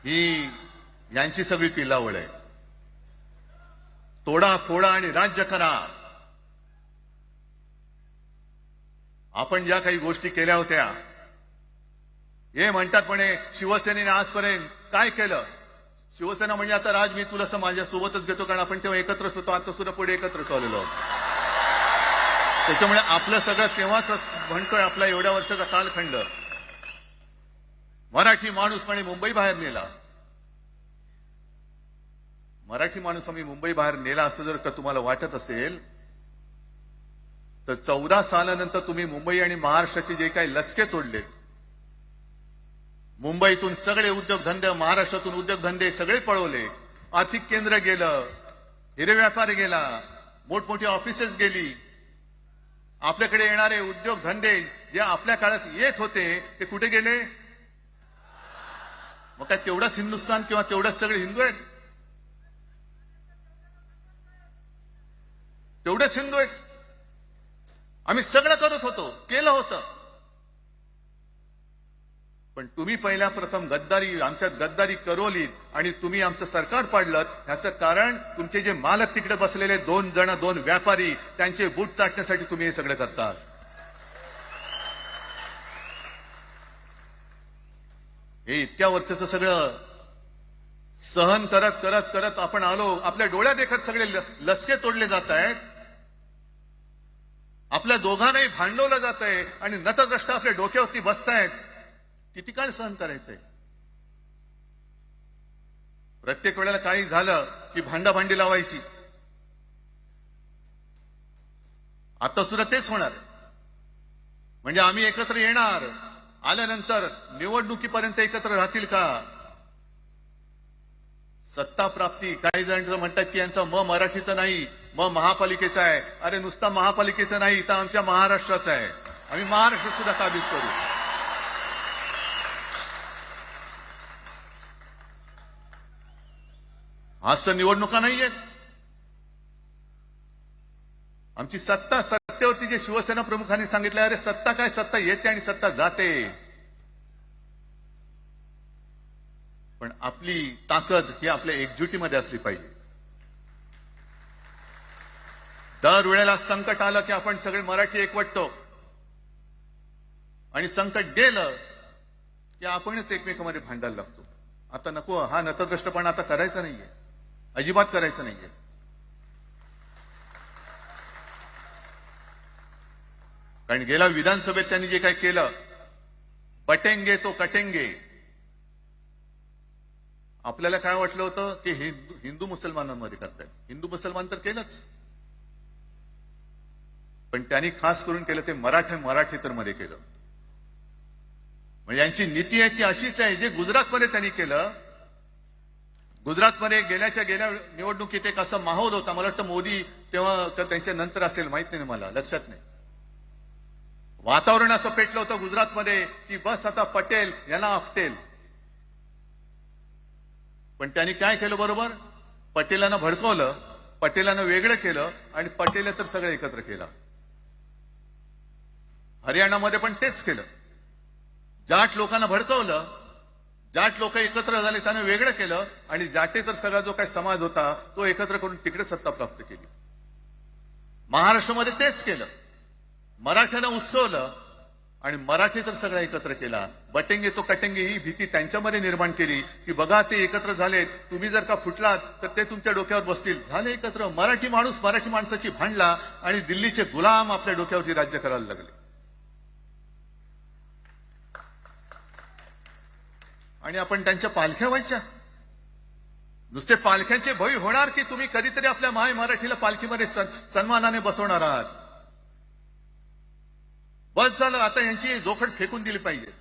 ही यांची सगळी पिलावळ आहे. तोडा फोडा आणि राज्य करा. आपण ज्या काही गोष्टी केल्या होत्या, हे म्हणतात म्हणे शिवसेनेने आजपर्यंत काय केलं. शिवसेना म्हणजे आता राज मी तुला माझ्या सोबतच घेतो, कारण आपण तेव्हा एकत्रच होतो, आता सुद्धा पुढे एकत्र चाललेलो आहोत. त्याच्यामुळे आपलं सगळं तेव्हाच म्हणतोय, आपला एवढ्या वर्षाचा कालखंड मराठी माणूस म्हणे मुंबई बाहेर नेला. मराठी माणूस आम्ही मुंबई बाहेर नेला असं जर का तुम्हाला वाटत असेल तर 14 सालानंतर तुम्ही मुंबई आणि महाराष्ट्राचे जे काही लचके तोडले, मुंबईतून सगळे उद्योगधंदे, महाराष्ट्रातून उद्योगधंदे सगळे पळवले, आर्थिक केंद्र गेलं, हिरे व्यापार गेला, मोठमोठी ऑफिसेस गेली. आपल्याकडे येणारे उद्योगधंदे जे आपल्या काळात येत होते ते कुठे गेले? मग काय तेवढंच हिंदुस्थान किंवा तेवढंच सगळे हिंदू आहेत? तेवढेच हिंदू आहेत? आम्ही सगळं करत होतो, केलं होतं. पण तुम्ही पहिल्या प्रथम गद्दारी, आमच्यात गद्दारी करवली आणि तुम्ही आमचं सरकार पाडलं. ह्याचं कारण तुमचे जे मालक तिकडे बसलेले 2 व्यापारी, त्यांचे बूट चाटण्यासाठी तुम्ही हे सगळं करता. हे इतक्या वर्षाचं सगळं सहन करत करत करत आपण आलो. आपल्या डोळ्या देखत सगळे लचके तोडले जात आहेत. आपल्या दोघांनाही भांडवलं जात आहे आणि नतद्रष्ट आपल्या डोक्यावरती बसतायत. किती काळ सहन करायचंय? प्रत्येक वेळेला काही झालं की भांडाभांडी लावायची. आता सुद्धा तेच होणार. म्हणजे आम्ही एकत्र येणार, आल्यानंतर निवडणुकीपर्यंत एकत्र राहतील का? सत्ता प्राप्ती, काही जण म्हणतात की यांचा मराठीचा नाही, महापालिकेचा आहे. अरे नुसता महापालिकेचा नाही, तर आमच्या महाराष्ट्राचा आहे. आम्ही महाराष्ट्रात सुद्धा काबीज करू. आज तर निवडणुका नाहीयेत. आमची सत्तेवरती जे शिवसेना प्रमुखांनी सांगितलं, अरे सत्ता काय, सत्ता येते आणि सत्ता जाते. पण आपली ताकद ही आपल्या एकजुटीमध्ये असली पाहिजे. दर वेळेला संकट आलं की आपण सगळे मराठी एकवटतो आणि संकट गेलं की आपणच एकमेकांमध्ये भांडायला लागतो. आता नको, हा नतद्रष्टपणा आता करायचा नाहीये, अजिबात करायचं नाहीये. कारण गेल्या विधानसभेत त्यांनी जे काही केलं, बटेंगे तो कटेंगे. आपल्याला काय वाटलं होतं की हिंदू मुसलमानांमध्ये करतायत. हिंदू मुसलमान तर केलंच, पण त्यांनी खास करून केलं ते मराठेतर मध्ये केलं. म्हणजे यांची नीती आहे ती अशीच आहे जे गुजरातमध्ये त्यांनी केलं. गुजरातमध्ये गेल्या निवडणुकीत एक असा माहोल होता, मला वाटतं मोदी तेव्हा तर त्यांच्या नंतर असेल, माहित नाही मला, लक्षात नाही. वातावरण असं पेटलं होतं गुजरातमध्ये की बस आता पटेल यांना आपटेल. पण त्यांनी काय केलं बरोबर? पटेलांना भडकवलं, पटेलांना वेगळं केलं आणि पटेल तर सगळं एकत्र केलं. हरियाणामध्ये पण तेच केलं. जाट लोकांना भडकवलं, जाट लोक एकत्र झाले, त्यांना वेगळं केलं आणि जाटे तर सगळा जो काही समाज होता तो एकत्र करून तिकडे सत्ता प्राप्त केली. महाराष्ट्रामध्ये तेच केलं. मराठ्यांना उचकवलं आणि मराठी तर सगळा एकत्र केला. बटेंगे तो कटेंगे ही भीती त्यांच्यामध्ये निर्माण केली की बघा ते एकत्र झालेत, तुम्ही जर का फुटलात तर ते तुमच्या डोक्यावर बसतील. झाले एकत्र. मराठी माणूस मराठी माणसाची भांडला आणि दिल्लीचे गुलाम आपल्या डोक्यावरती राज्य करायला लागले. आणि आपण त्यांच्या पालख्या व्हायच्या. नुसते पालख्यांचे भय होणार की तुम्ही कधीतरी आपल्या माय मराठीला पालखीमध्ये सन्मानाने बसवणार आहात. बस झालं, आता यांची जोखड फेकून दिली पाहिजे.